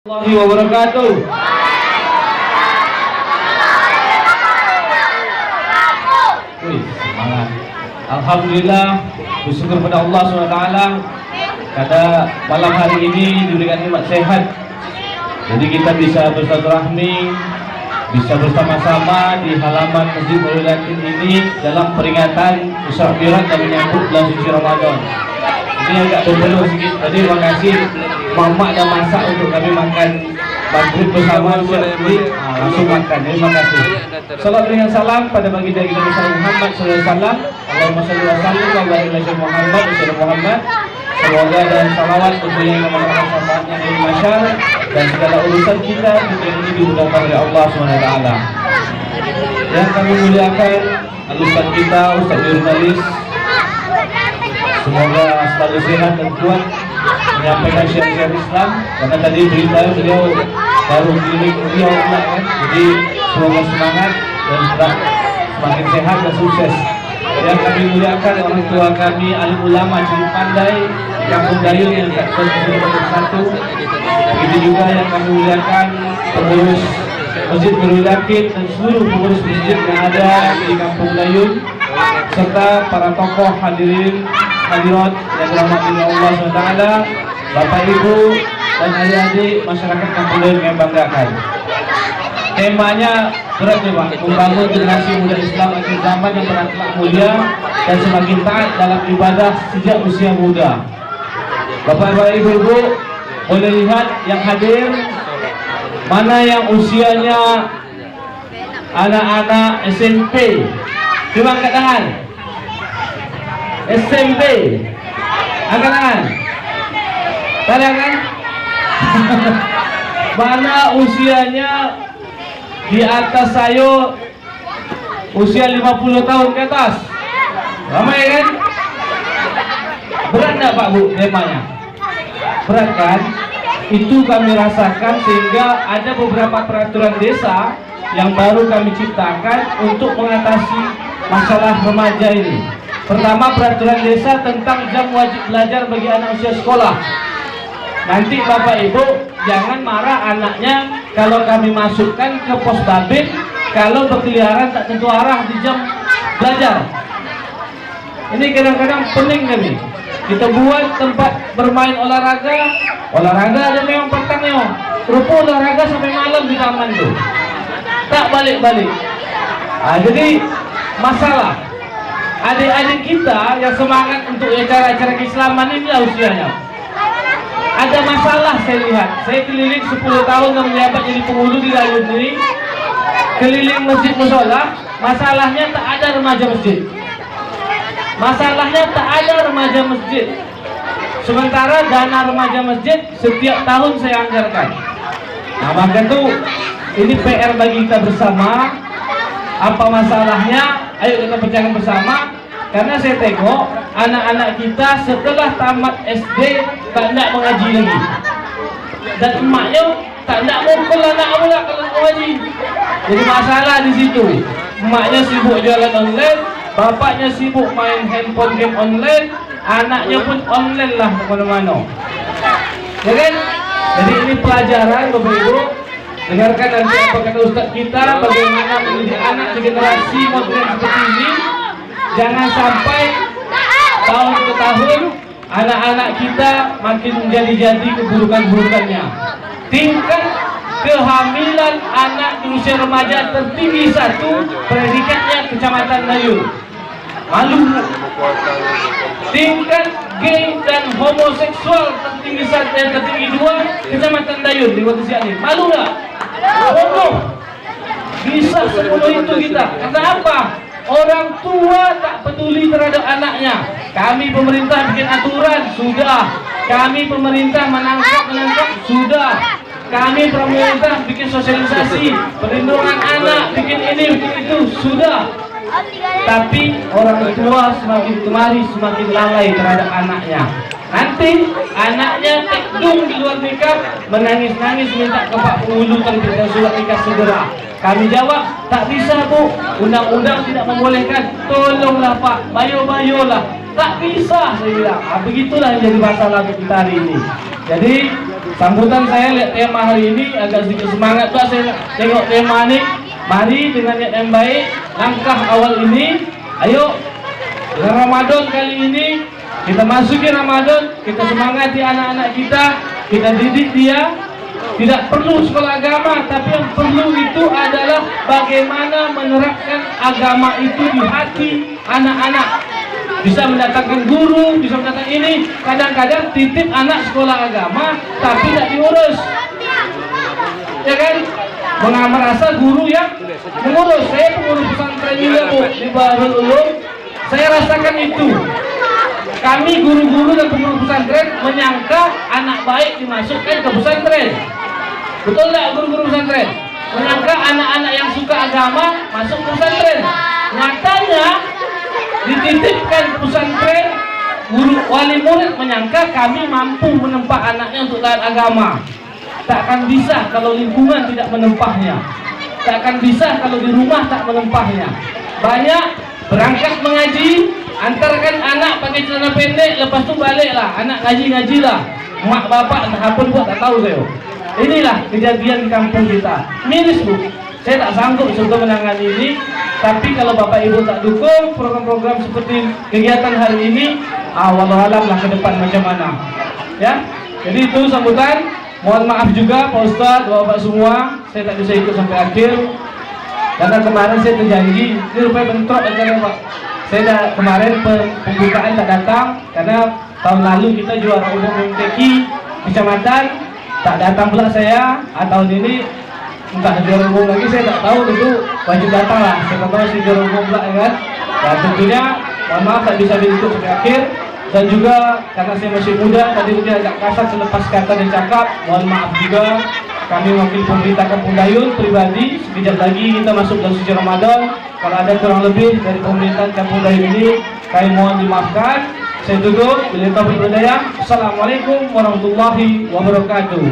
Warahmatullahi wabarakatuh. Wih, semangat. Alhamdulillah, bersyukur pada Allah SWT pada malam hari ini diberikan nikmat sehat. Jadi kita bisa bersilaturahmi, bisa bersama-sama di halaman Masjid Nurul Yakin ini dalam peringatan Musyawarah dan menyambut bulan suci Ramadan. Ini agak berbelok sedikit. Tadi terima kasih Mama dan masak untuk kami makan maghrib bersama. Langsung makan. Terima kasih. Salam dengan salam pada baginda kita Muhammad SAW. Allahumma shalli wa sallim wa barik ala Muhammad wa Muhammad. Semoga dan salawat tentunya kepada sahabatnya di masyarakat dan segala urusan kita ini dimudahkan oleh Allah SWT. Yang kami muliakan Ustaz kita, Ustaz jurnalis, semoga selalu sehat dan kuat menyampaikan syiar-syiar Islam, karena tadi berita beliau baru klinik beliau kan. Jadi semoga semangat dan semakin sehat dan sukses. Yang kami muliakan orang tua kami, alim ulama Cili Pandai, Kampung Dayung yang satu. Begitu juga yang kami muliakan pengurus Masjid Nurul Yakin dan seluruh pengurus masjid yang ada di Kampung Dayung, serta para tokoh hadirin hadirat yang dirahmati Allah SWT, Bapak Ibu dan adik-adik masyarakat Kampung Dayung yang banggakan. Temanya berat nih Pak, membangun generasi muda Islam akhir zaman yang berakhlak mulia dan semakin taat dalam ibadah sejak usia muda. Bapak-bapak, ibu-ibu, boleh lihat yang hadir mana yang usianya anak-anak SMP. Coba angkat tangan. SMP, angkat tangan. Tadi kan? Mana usianya di atas saya, usia 50 tahun ke atas? Ramai kan? Berat enggak Pak Bu temanya? Berat kan? Itu kami rasakan sehingga ada beberapa peraturan desa yang baru kami ciptakan untuk mengatasi masalah remaja ini. Pertama, peraturan desa tentang jam wajib belajar bagi anak usia sekolah. Nanti Bapak Ibu jangan marah anaknya kalau kami masukkan ke pos babin kalau berkeliaran tak tentu arah di jam belajar. Ini kadang-kadang pening kami. Kita buat tempat bermain olahraga ada memang petangnya. Rupa olahraga sampai malam di taman tuh. Tak balik-balik. Jadi masalah adik-adik kita yang semangat untuk acara-acara keislaman ini lah usianya. Ada masalah saya lihat. Saya keliling 10 tahun dan menjabat jadi penghulu di Dayung ini. Keliling masjid musola, masalahnya tak ada remaja masjid. Masalahnya tak ada remaja masjid. Sementara dana remaja masjid setiap tahun saya anggarkan. Nah maka itu ini PR bagi kita bersama. Apa masalahnya? Ayo kita pecahkan bersama. Karena saya tengok anak-anak kita setelah tamat SD tak nak mengaji lagi. Dan emaknya tak nak mukul anak pula kalau mengaji. Jadi masalah di situ. Emaknya sibuk jualan online, bapaknya sibuk main handphone game online, anaknya pun online lah kemana-mana. Ya kan? Jadi ini pelajaran Bapak Ibu. Dengarkan nanti apa kata Ustaz kita bagaimana mendidik anak di generasi modern seperti ini. Jangan sampai tahun ke tahun anak-anak kita makin menjadi-jadi keburukan-burukannya. Tingkat kehamilan anak di usia remaja tertinggi satu, predikatnya Kecamatan Dayung. Malu. Tingkat gay dan homoseksual tertinggi satu dan tertinggi dua, Kecamatan Dayung di Kota Siak ini. Malu nggak? Bodoh. Bisa sepenuh itu kita. Karena apa? Orang tua tak peduli terhadap anaknya. Kami pemerintah bikin aturan, sudah. Kami pemerintah menangkap, sudah. Kami pemerintah bikin sosialisasi, perlindungan anak, bikin ini, bikin itu, sudah. Tapi orang tua semakin kemari semakin lalai terhadap anaknya. Nanti anaknya tekdung di luar nikah, menangis-nangis minta ke Pak Penghulu terbitkan surat nikah segera. Kami jawab, tak bisa Bu, undang-undang tidak membolehkan. Tolonglah Pak, bayo-bayolah. Tak bisa saya bilang. Begitulah yang jadi masalah untuk kita hari ini. Jadi Sambutan saya lihat tema hari ini agak sedikit semangat Pak. Saya tengok tema ini, mari dengan niat yang baik, langkah awal ini, ayo dengan Ramadan kali ini kita masuki Ramadan, kita semangati anak-anak kita didik dia. Tidak perlu sekolah agama, tapi yang perlu itu adalah bagaimana menerapkan agama itu di hati anak-anak. Bisa mendatangkan guru, bisa mendatangkan ini. Kadang-kadang titip anak sekolah agama tapi tidak diurus, ya kan? Merasa guru yang mengurus. Saya pengurus pesantren juga Bu di Bahrul Ulum. Saya rasakan itu. Kami guru-guru dan pengurus pesantren menyangka anak baik dimasukkan ke pesantren. Betul nggak guru-guru pesantren? Menyangka anak-anak yang suka agama masuk ke pesantren. Nyatanya dititipkan ke pesantren, guru wali murid menyangka kami mampu menempa anaknya untuk taat agama. Tak akan bisa kalau lingkungan tidak menempahnya. Tak akan bisa kalau di rumah tak menempahnya. Banyak berangkat mengaji, antarkan anak pakai celana pendek, lepas tu baliklah anak ngaji-ngajilah. Mak bapak entah apa buat tak tahu saya. Inilah kejadian di kampung kita. Miris Bu. Saya tak sanggup sebetulnya menangani ini. Tapi kalau Bapak Ibu tak dukung program-program seperti kegiatan hari ini, wallahualam lah ke depan macam mana. Ya, jadi itu sambutan. Mohon maaf juga Pak Ustadz, Bapak semua, saya tak bisa ikut sampai akhir karena kemarin saya terjanji. Ini rupanya bentrok acara Pak. Saya dah kemarin pembukaan tak datang karena tahun lalu kita juara umum MTQ kecamatan, tak datang pula saya. Tahun ini entah juara umum lagi, saya tak tahu, tentu wajib datang lah. Saya tahu si juara umum pula, ya kan? Dan tentunya mohon maaf tak bisa diikut sampai akhir. Dan juga karena saya masih muda, tadi mungkin agak kasar selepas kata dan cakap, mohon maaf juga. Kami wakil pemerintah Kampung Dayun pribadi, sekejap lagi kita masuk dalam suci Ramadan. Kalau ada kurang lebih dari pemerintahan Kampung Dayun ini, kami mohon dimaafkan. Saya tutup. Bila taufiq wal hidayah. Assalamualaikum warahmatullahi wabarakatuh.